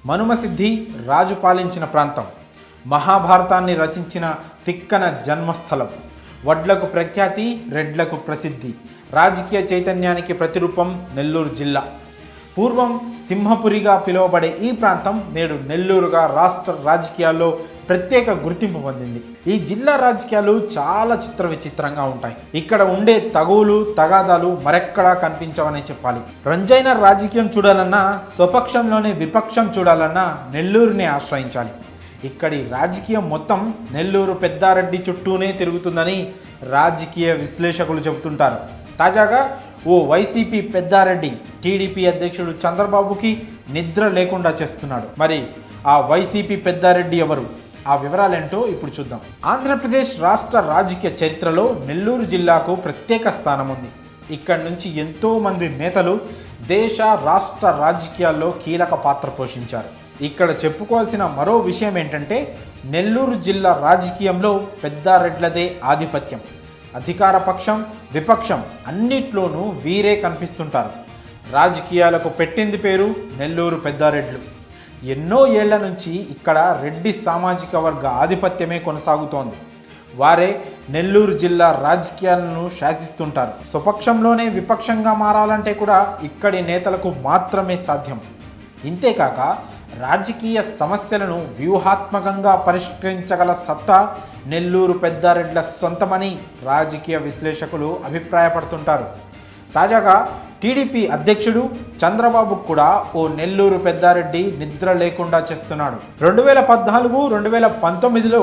మనుమసిద్ధి రాజు పాలించిన ప్రాంతం, మహాభారతాన్ని రచించిన తిక్కన జన్మస్థలం, వడ్లకు ప్రఖ్యాతి, రెడ్లకు ప్రసిద్ధి, రాజకీయ చైతన్యానికి ప్రతిరూపం నెల్లూరు జిల్లా. పూర్వం సింహపురిగా పిలువబడే ఈ ప్రాంతం నేడు నెల్లూరుగా రాష్ట్ర రాజకీయాల్లో ప్రత్యేక గుర్తింపు పొందింది. ఈ జిల్లా రాజకీయాలు చాలా చిత్ర విచిత్రంగా ఉంటాయి. ఇక్కడ ఉండే తగువులు తగాదాలు మరెక్కడా కనిపించవనే చెప్పాలి. రంజైన రాజకీయం చూడాలన్నా, స్వపక్షంలోనే విపక్షం చూడాలన్నా నెల్లూరుని ఆశ్రయించాలి. ఇక్కడి రాజకీయం మొత్తం నెల్లూరు పెద్దారెడ్డి చుట్టూనే తిరుగుతుందని రాజకీయ విశ్లేషకులు చెబుతుంటారు. తాజాగా ఓ వైసీపీ పెద్దారెడ్డి టీడీపీ అధ్యక్షుడు చంద్రబాబుకి నిద్ర లేకుండా చేస్తున్నాడు. మరి ఆ వైసీపీ పెద్దారెడ్డి ఎవరు? ఆ వివరాలేంటో ఇప్పుడు చూద్దాం. ఆంధ్రప్రదేశ్ రాష్ట్ర రాజకీయ చరిత్రలో నెల్లూరు జిల్లాకు ప్రత్యేక స్థానం ఉంది. ఇక్కడి నుంచి ఎంతోమంది నేతలు దేశ రాష్ట్ర రాజకీయాల్లో కీలక పాత్ర పోషించారు. ఇక్కడ చెప్పుకోవాల్సిన మరో విషయం ఏంటంటే, నెల్లూరు జిల్లా రాజకీయంలో పెద్దారెడ్లదే ఆధిపత్యం. అధికార పక్షం, విపక్షం అన్నిట్లోనూ వీరే కనిపిస్తుంటారు. రాజకీయాలకు పెట్టింది పేరు నెల్లూరు పెద్దారెడ్లు. ఎన్నో ఏళ్ల నుంచి ఇక్కడ రెడ్డి సామాజిక వర్గ ఆధిపత్యమే కొనసాగుతోంది. వారే నెల్లూరు జిల్లా రాజకీయాలను శాసిస్తుంటారు. స్వపక్షంలోనే విపక్షంగా మారాలంటే కూడా ఇక్కడి నేతలకు మాత్రమే సాధ్యం. ఇంతేకాక రాజకీయ సమస్యలను వ్యూహాత్మకంగా పరిష్కరించగల సత్తా నెల్లూరు పెద్దారెడ్ల సొంతమని రాజకీయ విశ్లేషకులు అభిప్రాయపడుతుంటారు. తాజాగా టీడీపీ అధ్యక్షుడు చంద్రబాబు కూడా ఓ నెల్లూరు పెద్దారెడ్డి నిద్ర లేకుండా చేస్తున్నాడు. 2014-2019లో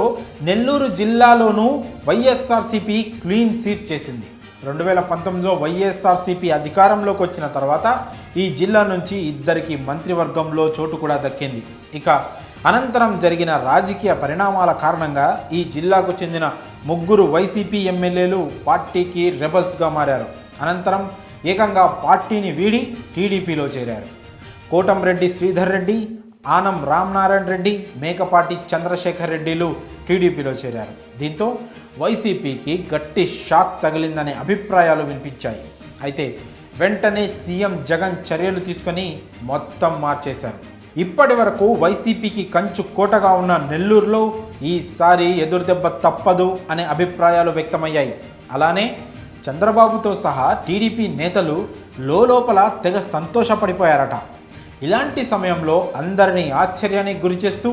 నెల్లూరు జిల్లాలోనూ వైఎస్ఆర్సీపీ క్లీన్ స్వీప్ చేసింది. 2019లో వైఎస్ఆర్సీపీ అధికారంలోకి వచ్చిన తర్వాత ఈ జిల్లా నుంచి ఇద్దరికి మంత్రివర్గంలో చోటు కూడా దక్కింది. ఇక అనంతరం జరిగిన రాజకీయ పరిణామాల కారణంగా ఈ జిల్లాకు చెందిన 3 వైసీపీ ఎమ్మెల్యేలు పార్టీకి రెబల్స్గా మారారు. అనంతరం ఏకంగా పార్టీని వీడి టీడీపీలో చేరారు. కోటంరెడ్డి శ్రీధర్ రెడ్డి, ఆనం రామనారాయణ రెడ్డి, మేకపాటి చంద్రశేఖర్ రెడ్డిలు టీడీపీలో చేరారు. దీంతో వైసీపీకి గట్టి షాక్ తగిలిందనే అభిప్రాయాలు వినిపించాయి. అయితే వెంటనే సీఎం జగన్ చర్యలు తీసుకొని మొత్తం మార్చేశారు. ఇప్పటి వరకు వైసీపీకి కంచు కోటగా ఉన్న నెల్లూరులో ఈసారి ఎదురుదెబ్బ తప్పదు అనే అభిప్రాయాలు వ్యక్తమయ్యాయి. అలానే చంద్రబాబుతో సహా టీడీపీ నేతలు లోపల తెగ సంతోషపడిపోయారట. ఇలాంటి సమయంలో అందరినీ ఆశ్చర్యానికి గురిచేస్తూ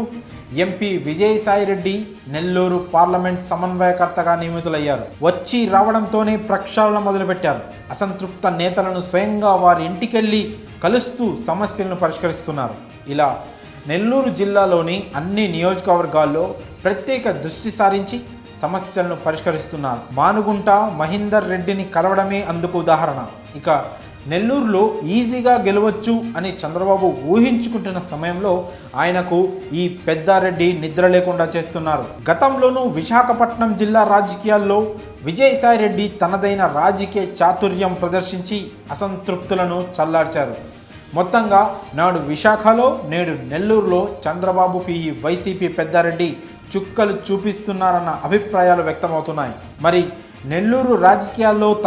ఎంపీ విజయసాయిరెడ్డి నెల్లూరు పార్లమెంట్ సమన్వయకర్తగా నియమితులయ్యారు. వచ్చి రావడంతోనే ప్రక్షాళన మొదలుపెట్టారు. అసంతృప్త నేతలను స్వయంగా వారి ఇంటికెళ్ళి కలుస్తూ సమస్యలను పరిష్కరిస్తున్నారు. ఇలా నెల్లూరు జిల్లాలోని అన్ని నియోజకవర్గాల్లో ప్రత్యేక దృష్టి సారించి సమస్యలను పరిష్కరిస్తున్నారు. మానుగుంట మహేందర్ రెడ్డిని కలవడమే అందుకు ఉదాహరణ. ఇక నెల్లూరులో ఈజీగా గెలవచ్చు అని చంద్రబాబు ఊహించుకుంటున్న సమయంలో ఆయనకు ఈ పెద్దారెడ్డి నిద్ర లేకుండా చేస్తున్నారు. గతంలోనూ విశాఖపట్నం జిల్లా రాజకీయాల్లో విజయసాయిరెడ్డి తనదైన రాజకీయ చాతుర్యం ప్రదర్శించి అసంతృప్తులను చల్లార్చారు. మొత్తంగా నాడు విశాఖలో, నేడు నెల్లూరులో చంద్రబాబుకి ఈ వైసీపీ పెద్దారెడ్డి చుక్కలు చూపిస్తున్నారన్న అభిప్రాయాలు వ్యక్తమవుతున్నాయి. మరి నెల్లూరు రాజకీయాల్లో తన